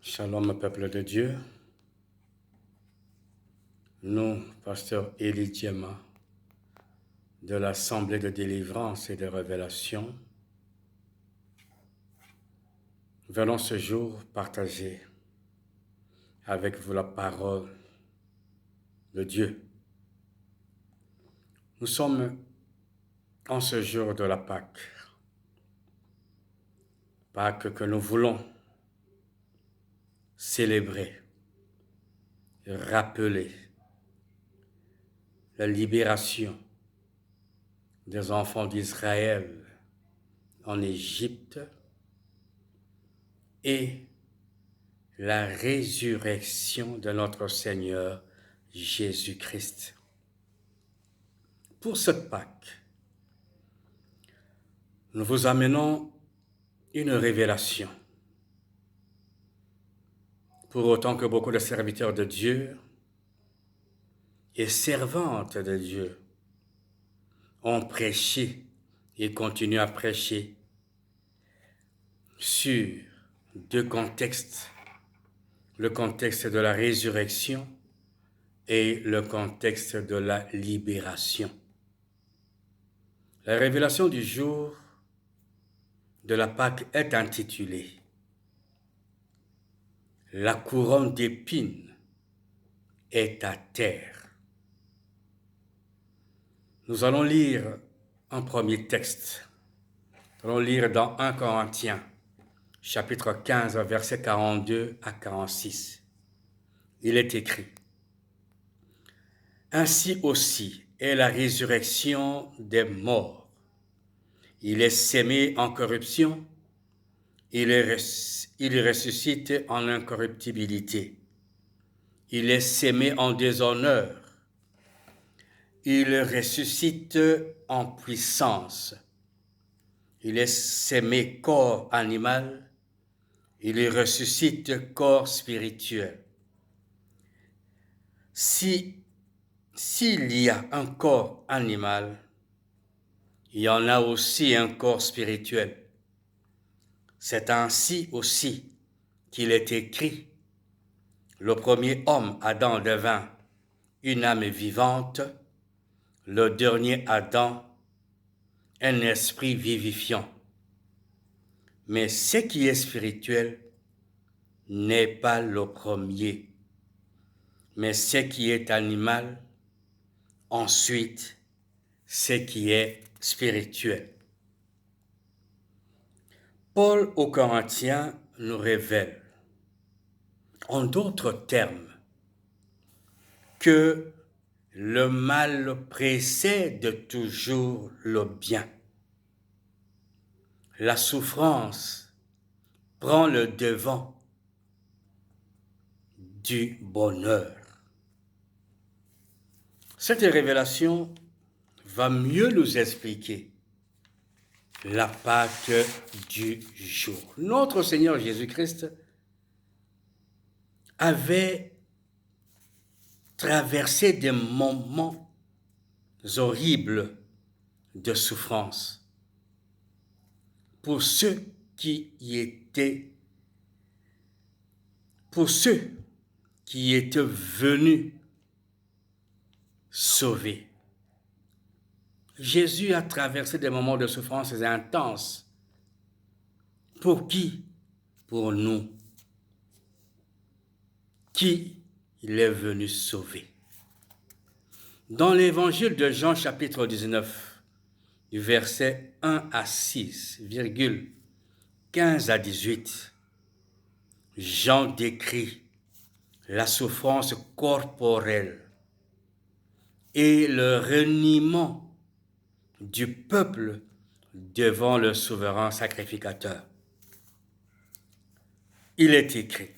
Shalom, peuple de Dieu. Nous, pasteur Élie Diema, de l'Assemblée de délivrance et de révélation, venons ce jour partager avec vous la parole de Dieu. Nous sommes en ce jour de la Pâque. Pâque que nous voulons célébrer, rappeler la libération des enfants d'Israël en Égypte et la résurrection de notre Seigneur Jésus-Christ. Pour cette Pâque, nous vous amenons une révélation. Pour autant que beaucoup de serviteurs de Dieu et servantes de Dieu ont prêché et continuent à prêcher sur deux contextes, le contexte de la résurrection et le contexte de la libération. La révélation du jour de la Pâque est intitulée « La couronne d'épines est à terre ». Nous allons lire un premier texte. Nous allons lire dans 1 Corinthiens, chapitre 15, versets 42 à 46. Il est écrit « Ainsi aussi est la résurrection des morts. Il est sémé en corruption, il ressuscite en incorruptibilité. Il est sémé en déshonneur, il ressuscite en puissance. Il est sémé corps animal, il ressuscite corps spirituel. S'il y a un corps animal, il y en a aussi un corps spirituel. C'est ainsi aussi qu'il est écrit, le premier homme, Adam, devint une âme vivante, le dernier Adam, un esprit vivifiant. Mais ce qui est spirituel n'est pas le premier, mais ce qui est animal, ensuite ce qui est spirituel. Paul aux Corinthiens nous révèle, en d'autres termes, que le mal précède toujours le bien. La souffrance prend le devant du bonheur. Cette révélation va mieux nous expliquer la Pâque du jour. Notre Seigneur Jésus-Christ avait traversé des moments horribles de souffrance. Pour ceux qui étaient venus sauver. Jésus a traversé des moments de souffrance intenses. Pour qui? Pour nous. Qui il est venu sauver. Dans l'évangile de Jean chapitre 19, du verset 1 à 6, 15 à 18, Jean décrit la souffrance corporelle et le reniement du peuple devant le souverain sacrificateur. Il est écrit,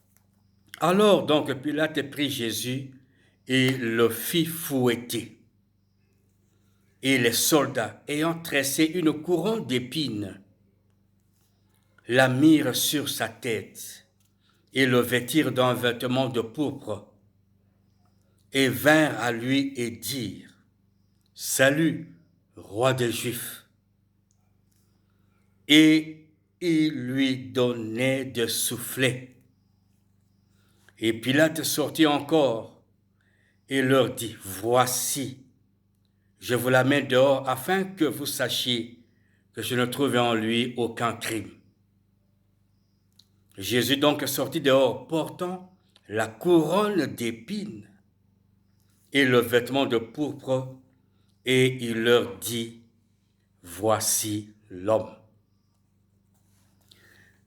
« Alors donc Pilate prit Jésus et le fit fouetter. Et les soldats, ayant tressé une couronne d'épines, la mirent sur sa tête et le vêtirent d'un vêtement de pourpre et vinrent à lui et dirent, « Salut, roi des Juifs !» Et ils lui donnaient de souffler Et Pilate sortit encore et leur dit, voici, je vous la mets dehors afin que vous sachiez que je ne trouvais en lui aucun crime. Jésus donc sortit dehors portant la couronne d'épines et le vêtement de pourpre, et il leur dit, voici l'homme.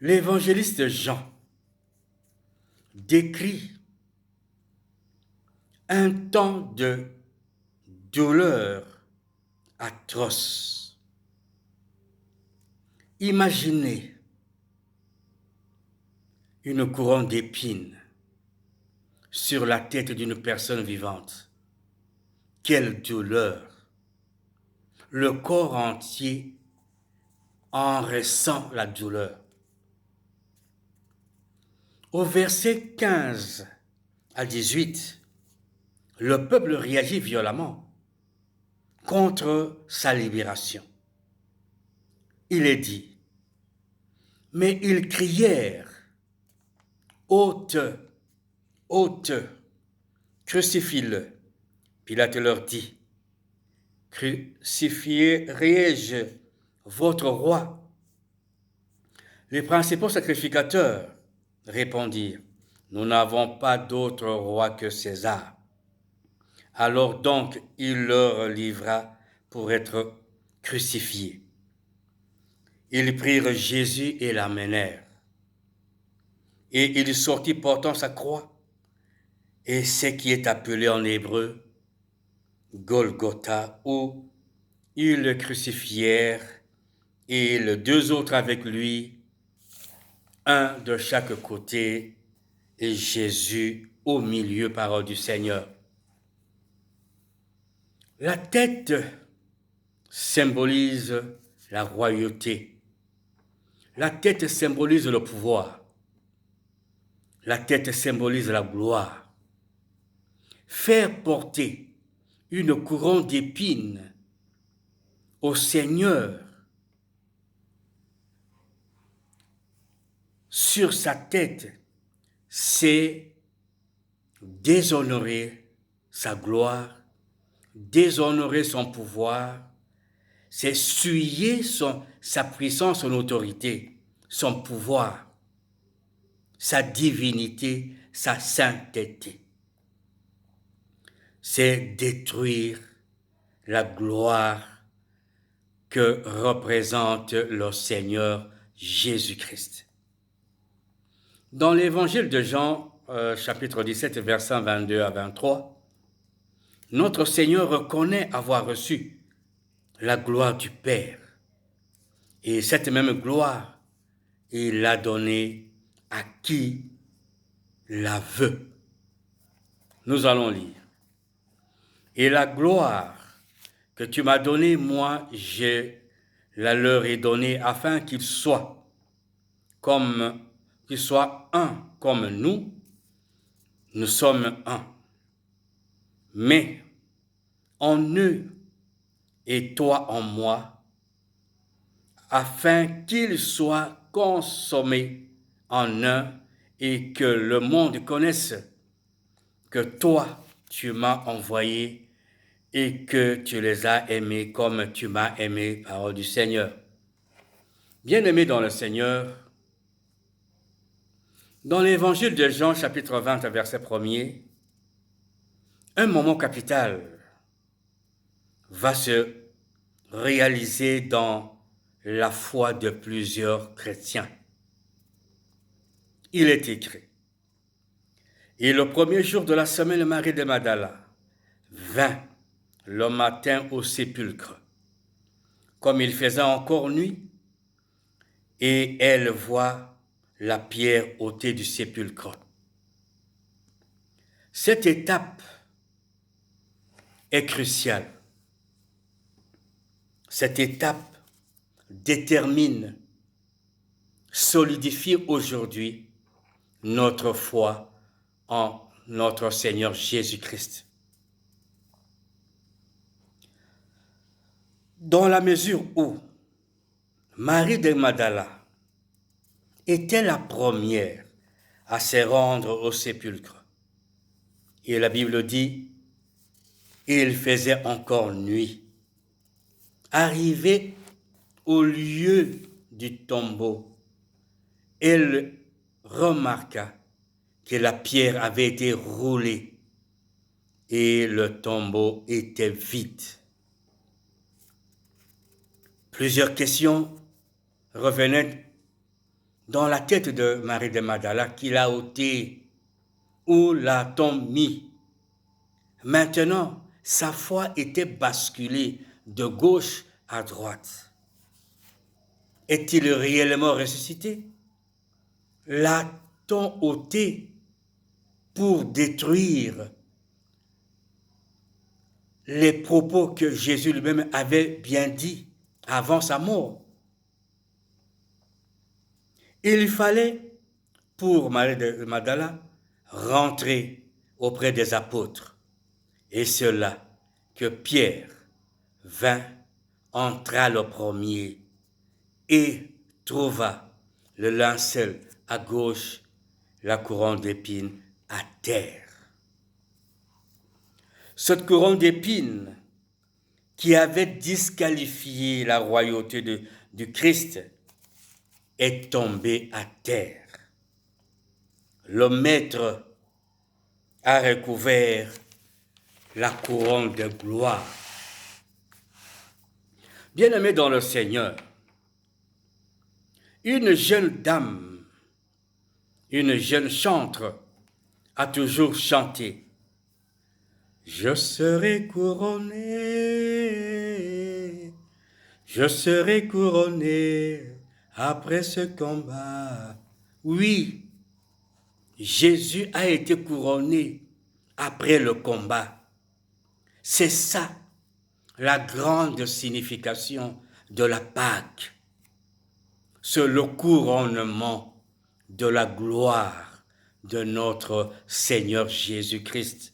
L'évangéliste Jean décrit un temps de douleur atroce. Imaginez une couronne d'épines sur la tête d'une personne vivante. Quelle douleur! Le corps entier en ressent la douleur. Au verset 15 à 18, le peuple réagit violemment contre sa libération. Il est dit, mais ils crièrent, ôte, ôte, crucifie-le. Pilate leur dit, crucifierai-je votre roi? Les principaux sacrificateurs répondirent, nous n'avons pas d'autre roi que César. Alors donc il leur livra pour être crucifié. Ils prirent Jésus et l'amenèrent. Et il sortit portant sa croix, et ce qui est appelé en hébreu Golgotha, où ils le crucifièrent, et les deux autres avec lui, un de chaque côté, et Jésus au milieu, parole du Seigneur. La tête symbolise la royauté. La tête symbolise le pouvoir. La tête symbolise la gloire. Faire porter une couronne d'épines au Seigneur sur sa tête, c'est déshonorer sa gloire, déshonorer son pouvoir, c'est souiller sa puissance, son autorité, son pouvoir, sa divinité, sa sainteté. C'est détruire la gloire que représente le Seigneur Jésus-Christ. Dans l'évangile de Jean, chapitre 17, versets 22 à 23, notre Seigneur reconnaît avoir reçu la gloire du Père. Et cette même gloire, il l'a donnée à qui la veut. Nous allons lire. Et la gloire que tu m'as donnée, moi, je la leur ai donnée afin qu'ils soient un comme nous sommes un. Mais en eux et toi en moi, afin qu'ils soient consommés en un et que le monde connaisse que toi, tu m'as envoyé et que tu les as aimés comme tu m'as aimé, parole du Seigneur. Bien-aimés dans le Seigneur, dans l'évangile de Jean, chapitre 20, verset 1er, un moment capital va se réaliser dans la foi de plusieurs chrétiens. Il est écrit, et le premier jour de la semaine, Marie de Magdala vint le matin au sépulcre, comme il faisait encore nuit, et elle voit la pierre ôtée du sépulcre. Cette étape est cruciale. Cette étape détermine, solidifie aujourd'hui notre foi en notre Seigneur Jésus-Christ. Dans la mesure où Marie de Magdala était la première à se rendre au sépulcre. Et la Bible dit, il faisait encore nuit. Arrivé au lieu du tombeau, elle remarqua que la pierre avait été roulée et le tombeau était vide. Plusieurs questions revenaient dans la tête de Marie de Magdala. Qui l'a ôté? Où l'a-t-on mis? Maintenant, sa foi était basculée de gauche à droite. Est-il réellement ressuscité? L'a-t-on ôté pour détruire les propos que Jésus lui-même avait bien dit avant sa mort? Il fallait, pour Marie de Magdala, rentrer auprès des apôtres. Et c'est là que Pierre vint, entra le premier et trouva le linceul à gauche, la couronne d'épines à terre. Cette couronne d'épines qui avait disqualifié la royauté du Christ est tombée à terre. Le Maître a recouvert la couronne de gloire. Bien-aimés dans le Seigneur, une jeune dame, une jeune chantre a toujours chanté « Je serai couronné, je serai couronné après ce combat. » Oui, Jésus a été couronné après le combat. C'est ça la grande signification de la Pâque. C'est le couronnement de la gloire de notre Seigneur Jésus-Christ.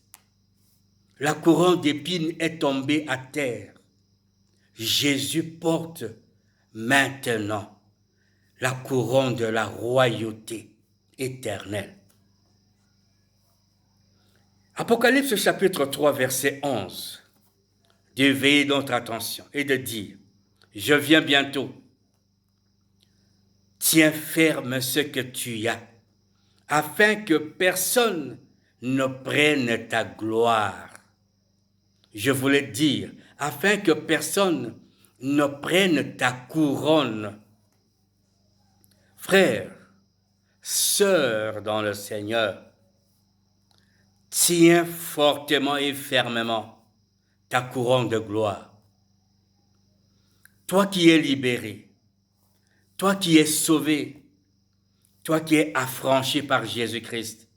La couronne d'épines est tombée à terre. Jésus porte maintenant la couronne de la royauté éternelle. Apocalypse chapitre 3, verset 11. D'éveiller notre attention et de dire, je viens bientôt. Tiens ferme ce que tu as, afin que personne ne prenne ta gloire. Je voulais dire, afin que personne ne prenne ta couronne. Frères, sœurs dans le Seigneur, tiens fortement et fermement ta couronne de gloire. Toi qui es libéré, toi qui es sauvé, toi qui es affranchi par Jésus-Christ,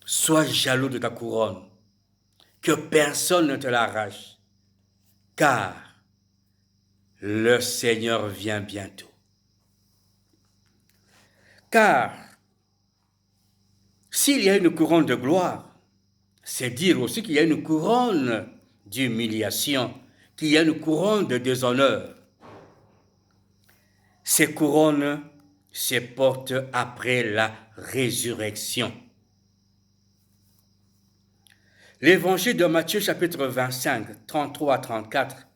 sois jaloux de ta couronne, que personne ne te l'arrache, car le Seigneur vient bientôt. Car s'il y a une couronne de gloire, c'est dire aussi qu'il y a une couronne d'humiliation, qu'il y a une couronne de déshonneur. Ces couronnes se portent après la résurrection. L'évangile de Matthieu chapitre 25, 33 à 34,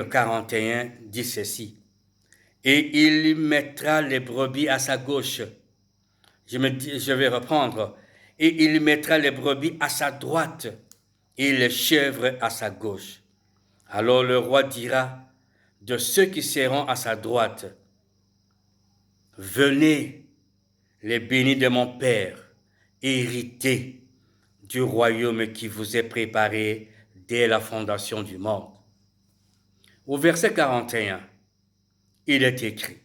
41 dit ceci. Et il mettra les brebis à sa gauche. Je vais reprendre. Et il mettra les brebis à sa droite et les chèvres à sa gauche. Alors le roi dira de ceux qui seront à sa droite, venez, les bénis de mon Père, héritez du royaume qui vous est préparé dès la fondation du monde. Au verset 41, il est écrit,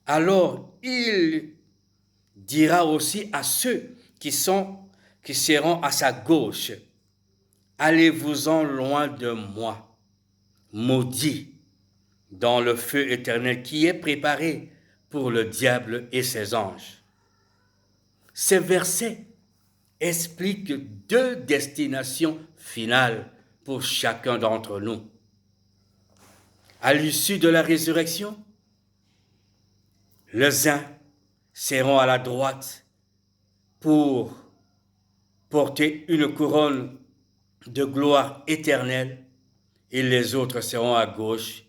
alors il dira aussi à ceux qui seront à sa gauche, allez-vous-en loin de moi, maudits, dans le feu éternel qui est préparé pour le diable et ses anges. Ces versets expliquent deux destinations finales pour chacun d'entre nous. À l'issue de la résurrection, les uns seront à la droite pour porter une couronne de gloire éternelle et les autres seront à gauche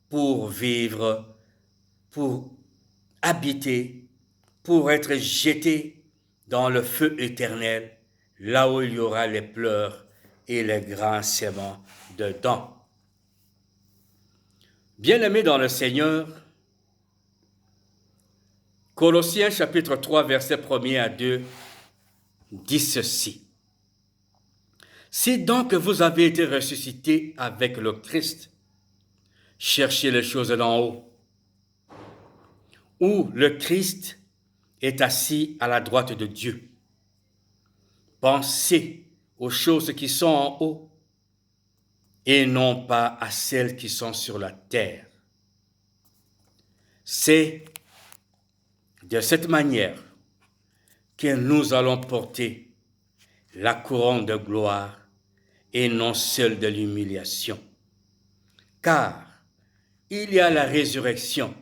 pour vivre, pour habiter, pour être jetés dans le feu éternel, là où il y aura les pleurs et les grincements de dents. Bien-aimés dans le Seigneur, Colossiens chapitre 3, versets 1er à 2 dit ceci. Si donc vous avez été ressuscités avec le Christ, cherchez les choses d'en haut, où le Christ est assis à la droite de Dieu. Pensez aux choses qui sont en haut et non pas à celles qui sont sur la terre. C'est de cette manière que nous allons porter la couronne de gloire et non celle de l'humiliation. Car il y a la résurrection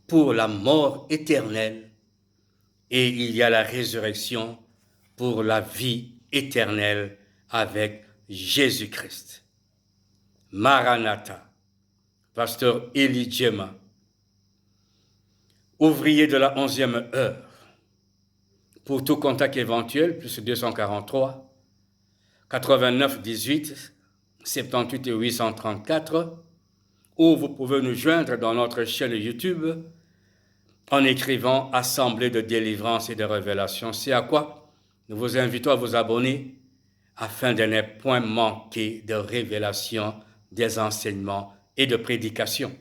pour la mort éternelle et il y a la résurrection pour la vie éternelle avec Jésus-Christ. Maranatha, pasteur Eli Djema, ouvrier de la 11e heure. Pour tout contact éventuel, plus 243 89 18 78 et 834, ou vous pouvez nous joindre dans notre chaîne YouTube en écrivant Assemblée de délivrance et de révélation. C'est à quoi nous vous invitons à vous abonner afin de ne point manquer de révélation, des enseignements et de prédications.